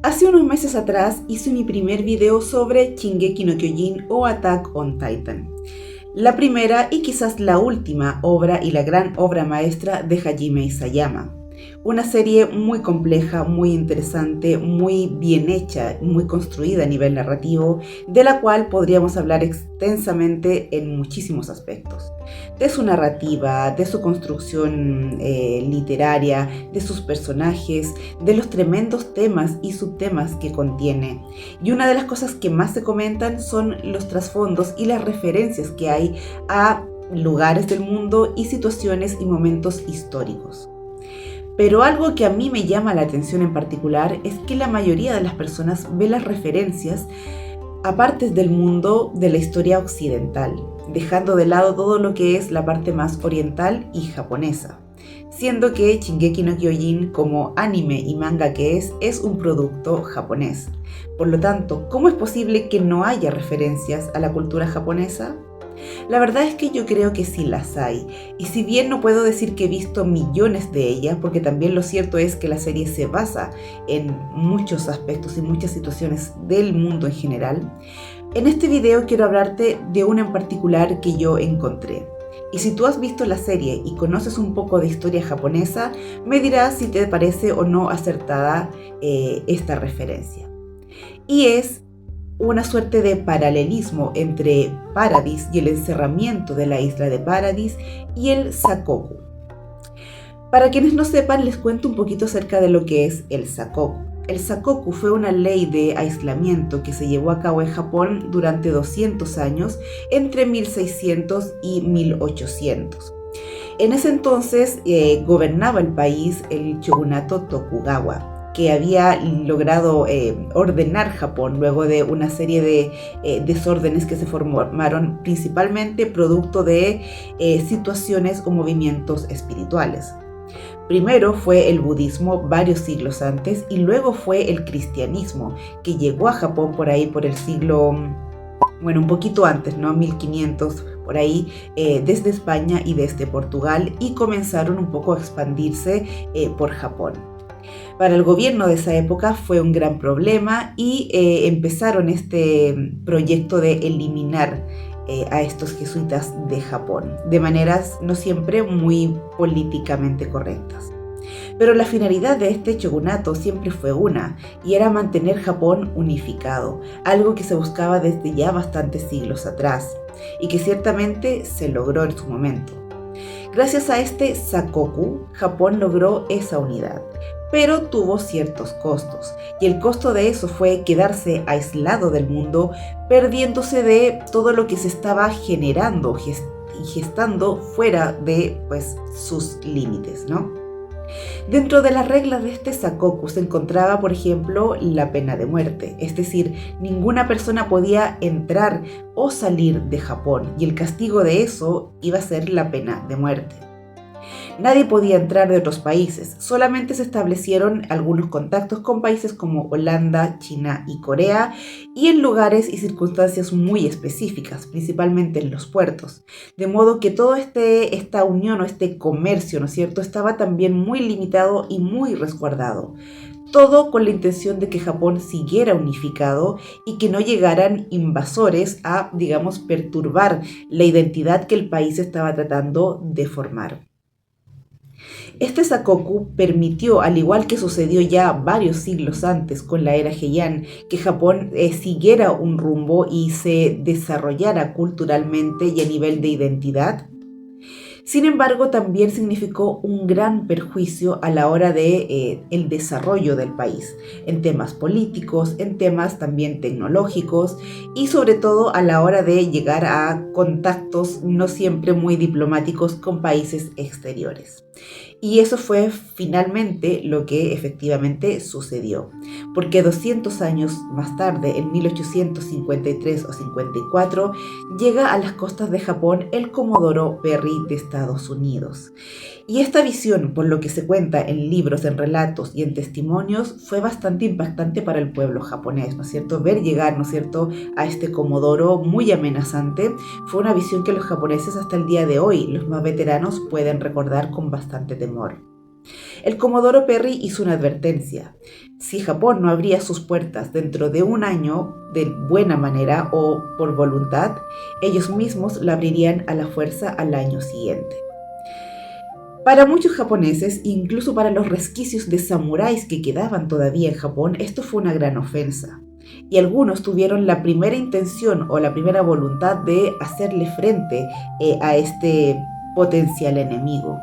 Hace unos meses atrás hice mi primer video sobre Shingeki no Kyojin o Attack on Titan. La primera y quizás la última obra y la gran obra maestra de Hajime Isayama. Una serie muy compleja, muy interesante, muy bien hecha, muy construida a nivel narrativo, de la cual podríamos hablar extensamente en muchísimos aspectos. De su narrativa, de su construcción literaria, de sus personajes, de los tremendos temas y subtemas que contiene. Y una de las cosas que más se comentan son los trasfondos y las referencias que hay a lugares del mundo y situaciones y momentos históricos. Pero algo que a mí me llama la atención en particular es que la mayoría de las personas ve las referencias a partes del mundo de la historia occidental, dejando de lado todo lo que es la parte más oriental y japonesa, siendo que Shingeki no Kyojin, como anime y manga que es un producto japonés. Por lo tanto, ¿cómo es posible que no haya referencias a la cultura japonesa? La verdad es que yo creo que sí las hay, y si bien no puedo decir que he visto millones de ellas, porque también lo cierto es que la serie se basa en muchos aspectos y muchas situaciones del mundo en general, en este video quiero hablarte de una en particular que yo encontré. Y si tú has visto la serie y conoces un poco de historia japonesa, me dirás si te parece o no acertada esta referencia. Y es una suerte de paralelismo entre Paradis y el encerramiento de la isla de Paradis y el Sakoku. Para quienes no sepan, les cuento un poquito acerca de lo que es el Sakoku. El Sakoku fue una ley de aislamiento que se llevó a cabo en Japón durante 200 años, entre 1600 y 1800. En ese entonces gobernaba el país el shogunato Tokugawa, que había logrado ordenar Japón luego de una serie de desórdenes que se formaron principalmente producto de situaciones o movimientos espirituales. Primero fue el budismo varios siglos antes y luego fue el cristianismo, que llegó a Japón por ahí por el siglo, un poquito antes, ¿no? 1500, por ahí, desde España y desde Portugal, y comenzaron un poco a expandirse por Japón. Para el gobierno de esa época fue un gran problema y empezaron este proyecto de eliminar a estos jesuitas de Japón, de maneras no siempre muy políticamente correctas. Pero la finalidad de este shogunato siempre fue una, y era mantener Japón unificado, algo que se buscaba desde ya bastantes siglos atrás, y que ciertamente se logró en su momento. Gracias a este Sakoku, Japón logró esa unidad, pero tuvo ciertos costos, y el costo de eso fue quedarse aislado del mundo, perdiéndose de todo lo que se estaba generando y gestando fuera de sus límites, ¿no? Dentro de las reglas de este Sakoku se encontraba, por ejemplo, la pena de muerte, es decir, ninguna persona podía entrar o salir de Japón, y el castigo de eso iba a ser la pena de muerte. Nadie podía entrar de otros países, solamente se establecieron algunos contactos con países como Holanda, China y Corea, y en lugares y circunstancias muy específicas, principalmente en los puertos. De modo que todo esta unión o este comercio, ¿no es cierto?, estaba también muy limitado y muy resguardado. Todo con la intención de que Japón siguiera unificado y que no llegaran invasores a, perturbar la identidad que el país estaba tratando de formar. Este Sakoku permitió, al igual que sucedió ya varios siglos antes con la era Heian, que Japón siguiera un rumbo y se desarrollara culturalmente y a nivel de identidad. Sin embargo, también significó un gran perjuicio a la hora de el desarrollo del país, en temas políticos, en temas también tecnológicos y sobre todo a la hora de llegar a contactos no siempre muy diplomáticos con países exteriores. Y eso fue finalmente lo que efectivamente sucedió, porque 200 años más tarde, en 1853 o 54, llega a las costas de Japón el Comodoro Perry de Estados Unidos. Y esta visión, por lo que se cuenta en libros, en relatos y en testimonios, fue bastante impactante para el pueblo japonés, ¿no es cierto? Ver llegar, ¿no es cierto?, a este Comodoro muy amenazante fue una visión que los japoneses hasta el día de hoy, los más veteranos, pueden recordar con bastante temor. El comodoro Perry hizo una advertencia. Si Japón no abría sus puertas dentro de un año de buena manera o por voluntad, ellos mismos la abrirían a la fuerza al año siguiente. Para muchos japoneses, incluso para los resquicios de samuráis que quedaban todavía en Japón, esto fue una gran ofensa. Y algunos tuvieron la primera intención o la primera voluntad de hacerle frente a este potencial enemigo.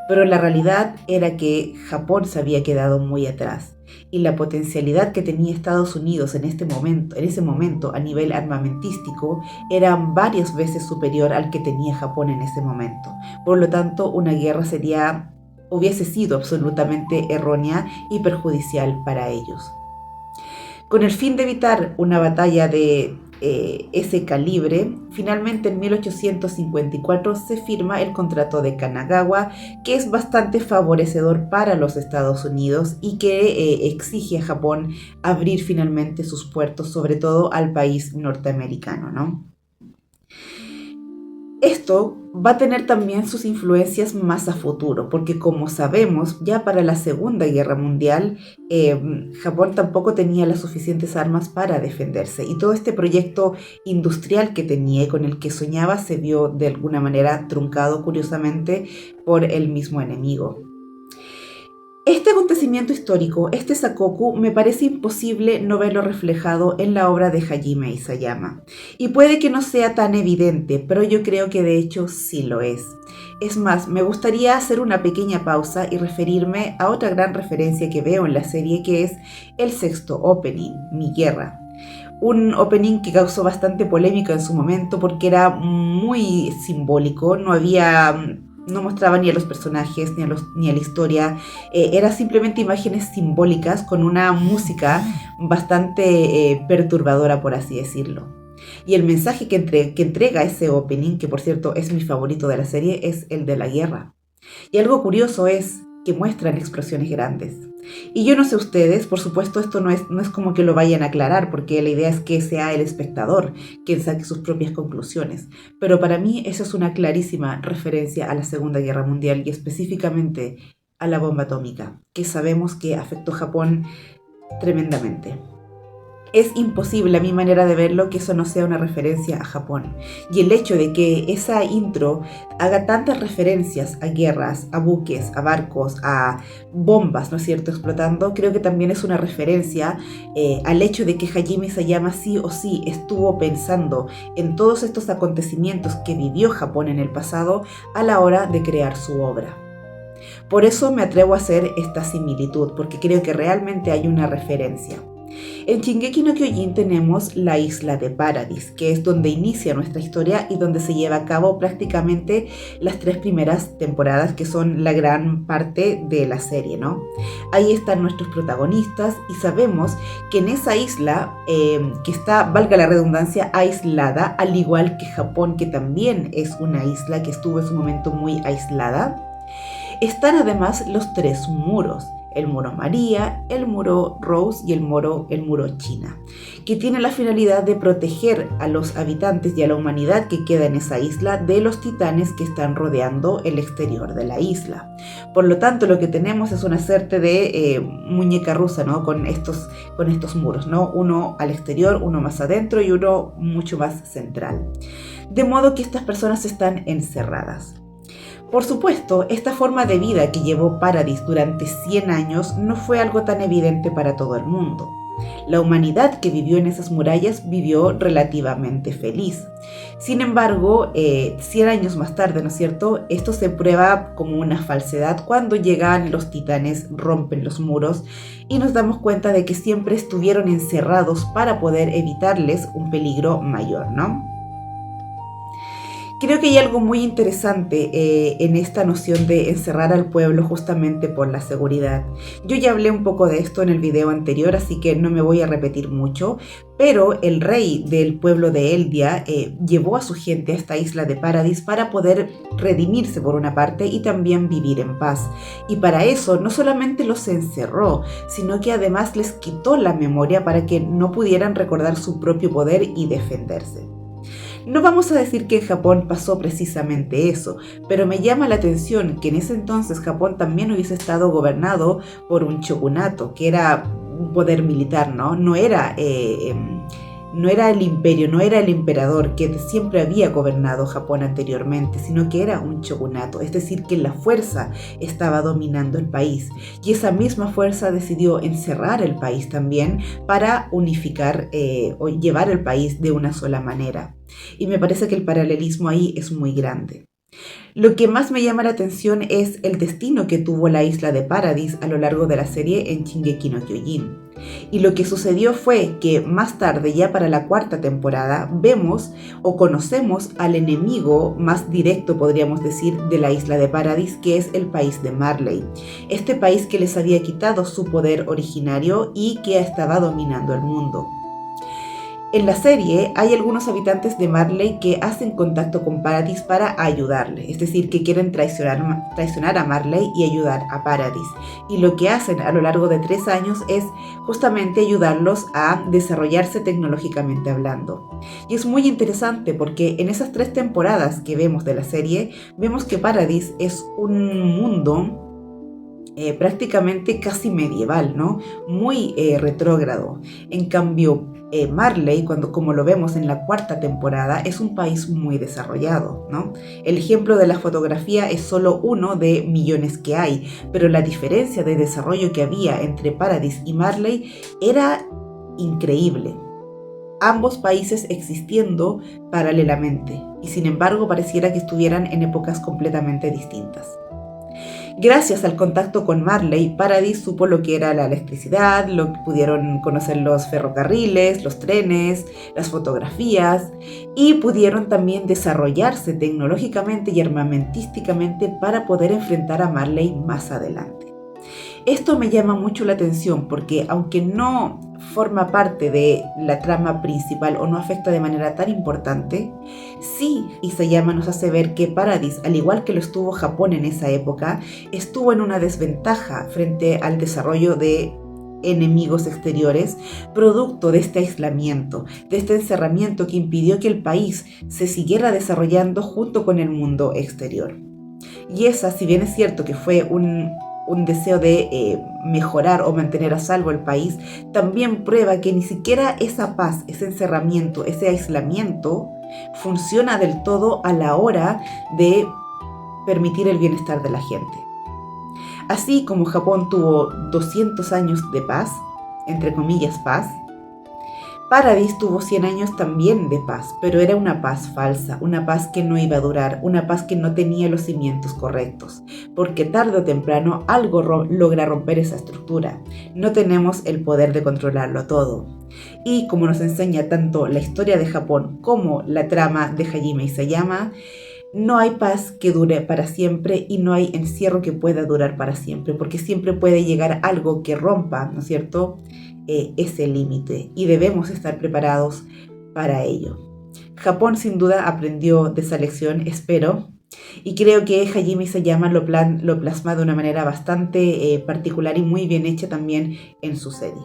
Pero la realidad era que Japón se había quedado muy atrás y la potencialidad que tenía Estados Unidos en ese momento a nivel armamentístico era varias veces superior al que tenía Japón en ese momento. Por lo tanto, una guerra hubiese sido absolutamente errónea y perjudicial para ellos. Con el fin de evitar una batalla de ese calibre, finalmente en 1854 se firma el Tratado de Kanagawa, que es bastante favorecedor para los Estados Unidos y que exige a Japón abrir finalmente sus puertos, sobre todo al país norteamericano, ¿no? Esto va a tener también sus influencias más a futuro, porque como sabemos, ya para la Segunda Guerra Mundial, Japón tampoco tenía las suficientes armas para defenderse, y todo este proyecto industrial que tenía y con el que soñaba se vio de alguna manera truncado, curiosamente, por el mismo enemigo. Este acontecimiento histórico, este Sakoku, me parece imposible no verlo reflejado en la obra de Hajime Isayama. Y puede que no sea tan evidente, pero yo creo que de hecho sí lo es. Es más, me gustaría hacer una pequeña pausa y referirme a otra gran referencia que veo en la serie, que es el sexto opening, Mi Guerra. Un opening que causó bastante polémica en su momento porque era muy simbólico, no mostraba ni a los personajes ni a la historia, era simplemente imágenes simbólicas con una música bastante perturbadora, por así decirlo. Y el mensaje que entrega ese opening, que por cierto es mi favorito de la serie, es el de la guerra. Y algo curioso es que muestran explosiones grandes. Y yo no sé ustedes, por supuesto esto no es como que lo vayan a aclarar, porque la idea es que sea el espectador quien saque sus propias conclusiones. Pero para mí eso es una clarísima referencia a la Segunda Guerra Mundial y específicamente a la bomba atómica, que sabemos que afectó a Japón tremendamente. Es imposible, a mi manera de verlo, que eso no sea una referencia a Japón. Y el hecho de que esa intro haga tantas referencias a guerras, a buques, a barcos, a bombas, ¿no es cierto?, explotando, creo que también es una referencia al hecho de que Hajime Isayama sí o sí estuvo pensando en todos estos acontecimientos que vivió Japón en el pasado a la hora de crear su obra. Por eso me atrevo a hacer esta similitud, porque creo que realmente hay una referencia. En Shingeki no Kyojin tenemos la isla de Paradis, que es donde inicia nuestra historia y donde se lleva a cabo prácticamente las 3 primeras temporadas, que son la gran parte de la serie, ¿no? Ahí están nuestros protagonistas y sabemos que en esa isla, que está, valga la redundancia, aislada, al igual que Japón, que también es una isla que estuvo en su momento muy aislada, están además los 3 muros. El muro María, el muro Rose y el muro China, que tiene la finalidad de proteger a los habitantes y a la humanidad que queda en esa isla de los titanes que están rodeando el exterior de la isla. Por lo tanto, lo que tenemos es una suerte de muñeca rusa, ¿no?, con estos muros, ¿no? Uno al exterior, uno más adentro y uno mucho más central. De modo que estas personas están encerradas. Por supuesto, esta forma de vida que llevó Paradis durante 100 años no fue algo tan evidente para todo el mundo. La humanidad que vivió en esas murallas vivió relativamente feliz. Sin embargo, 100 años más tarde, ¿no es cierto?, esto se prueba como una falsedad cuando llegan los titanes, rompen los muros y nos damos cuenta de que siempre estuvieron encerrados para poder evitarles un peligro mayor, ¿no? Creo que hay algo muy interesante en esta noción de encerrar al pueblo justamente por la seguridad. Yo ya hablé un poco de esto en el video anterior, así que no me voy a repetir mucho, pero el rey del pueblo de Eldia llevó a su gente a esta isla de Paradis para poder redimirse por una parte y también vivir en paz. Y para eso no solamente los encerró, sino que además les quitó la memoria para que no pudieran recordar su propio poder y defenderse. No vamos a decir que en Japón pasó precisamente eso, pero me llama la atención que en ese entonces Japón también hubiese estado gobernado por un shogunato, que era un poder militar, ¿no? No era el imperio, no era el emperador que siempre había gobernado Japón anteriormente, sino que era un shogunato, es decir, que la fuerza estaba dominando el país. Y esa misma fuerza decidió encerrar el país también para unificar o llevar el país de una sola manera. Y me parece que el paralelismo ahí es muy grande. Lo que más me llama la atención es el destino que tuvo la isla de Paradis a lo largo de la serie en Shingeki no Kyojin. Y lo que sucedió fue que más tarde, ya para la cuarta temporada, vemos o conocemos al enemigo más directo, podríamos decir, de la isla de Paradis, que es el país de Marley. Este país que les había quitado su poder originario y que estaba dominando el mundo. En la serie hay algunos habitantes de Marley que hacen contacto con Paradis para ayudarle, es decir, que quieren traicionar a Marley y ayudar a Paradis. Y lo que hacen a lo largo de 3 años es justamente ayudarlos a desarrollarse tecnológicamente hablando. Y es muy interesante porque en esas 3 temporadas que vemos de la serie, vemos que Paradis es un mundo prácticamente casi medieval, ¿no? Muy retrógrado. En cambio, Marley, como lo vemos en la cuarta temporada, es un país muy desarrollado, ¿no? El ejemplo de la fotografía es solo uno de millones que hay, pero la diferencia de desarrollo que había entre Paradis y Marley era increíble. Ambos países existiendo paralelamente, y sin embargo pareciera que estuvieran en épocas completamente distintas. Gracias al contacto con Marley, Paradis supo lo que era la electricidad, pudieron conocer los ferrocarriles, los trenes, las fotografías y pudieron también desarrollarse tecnológicamente y armamentísticamente para poder enfrentar a Marley más adelante. Esto me llama mucho la atención porque aunque no forma parte de la trama principal o no afecta de manera tan importante, sí Isayama nos hace ver que Paradis, al igual que lo estuvo Japón en esa época, estuvo en una desventaja frente al desarrollo de enemigos exteriores, producto de este aislamiento, de este encerramiento que impidió que el país se siguiera desarrollando junto con el mundo exterior. Y esa, si bien es cierto que fue un deseo de mejorar o mantener a salvo el país, también prueba que ni siquiera esa paz, ese encerramiento, ese aislamiento funciona del todo a la hora de permitir el bienestar de la gente. Así como Japón tuvo 200 años de paz, entre comillas paz, Paradis tuvo 100 años también de paz, pero era una paz falsa, una paz que no iba a durar, una paz que no tenía los cimientos correctos, porque tarde o temprano algo logra romper esa estructura. No tenemos el poder de controlarlo todo. Y como nos enseña tanto la historia de Japón como la trama de Hajime Isayama, no hay paz que dure para siempre y no hay encierro que pueda durar para siempre, porque siempre puede llegar algo que rompa, ¿no es cierto?, ese límite y debemos estar preparados para ello. Japón sin duda aprendió de esa lección, espero, y creo que Hajime Isayama lo plasma de una manera bastante particular y muy bien hecha también en su serie.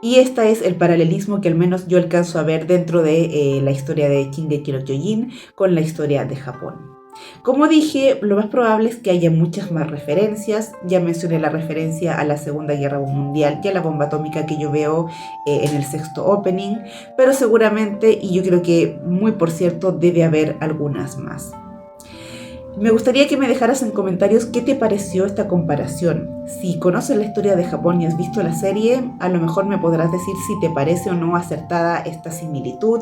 Y este es el paralelismo que al menos yo alcanzo a ver dentro de la historia de Shingeki no Kyojin con la historia de Japón. Como dije, lo más probable es que haya muchas más referencias. Ya mencioné la referencia a la Segunda Guerra Mundial y a la bomba atómica que yo veo en el sexto opening, pero seguramente, y yo creo que muy por cierto, debe haber algunas más. Me gustaría que me dejaras en comentarios qué te pareció esta comparación. Si conoces la historia de Japón y has visto la serie, a lo mejor me podrás decir si te parece o no acertada esta similitud,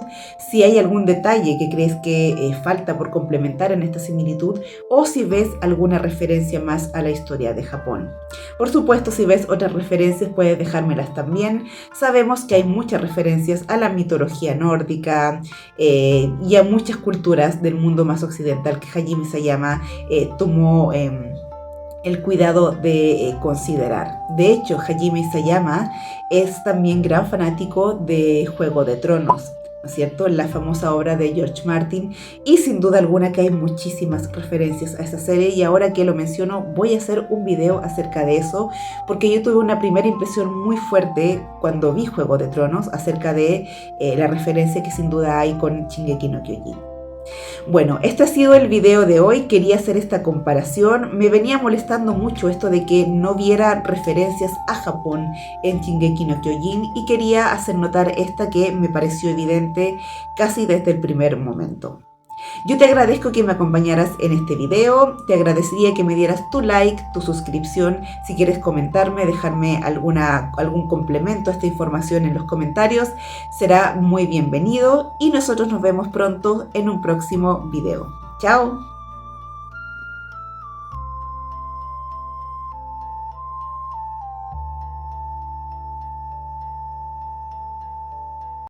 si hay algún detalle que crees que falta por complementar en esta similitud, o si ves alguna referencia más a la historia de Japón. Por supuesto, si ves otras referencias, puedes dejármelas también. Sabemos que hay muchas referencias a la mitología nórdica y a muchas culturas del mundo más occidental que Hajime Isayama tomó el cuidado de considerar. De hecho, Hajime Isayama es también gran fanático de Juego de Tronos, ¿no ¿no es cierto? La famosa obra de George Martin, y sin duda alguna que hay muchísimas referencias a esa serie, y ahora que lo menciono voy a hacer un video acerca de eso, porque yo tuve una primera impresión muy fuerte cuando vi Juego de Tronos acerca de la referencia que sin duda hay con Shingeki no Kyojin. Bueno, este ha sido el video de hoy. Quería hacer esta comparación. Me venía molestando mucho esto de que no viera referencias a Japón en Shingeki no Kyojin, y quería hacer notar esta que me pareció evidente casi desde el primer momento. Yo te agradezco que me acompañaras en este video, te agradecería que me dieras tu like, tu suscripción, si quieres comentarme, dejarme algún complemento a esta información en los comentarios, será muy bienvenido, y nosotros nos vemos pronto en un próximo video. ¡Chao!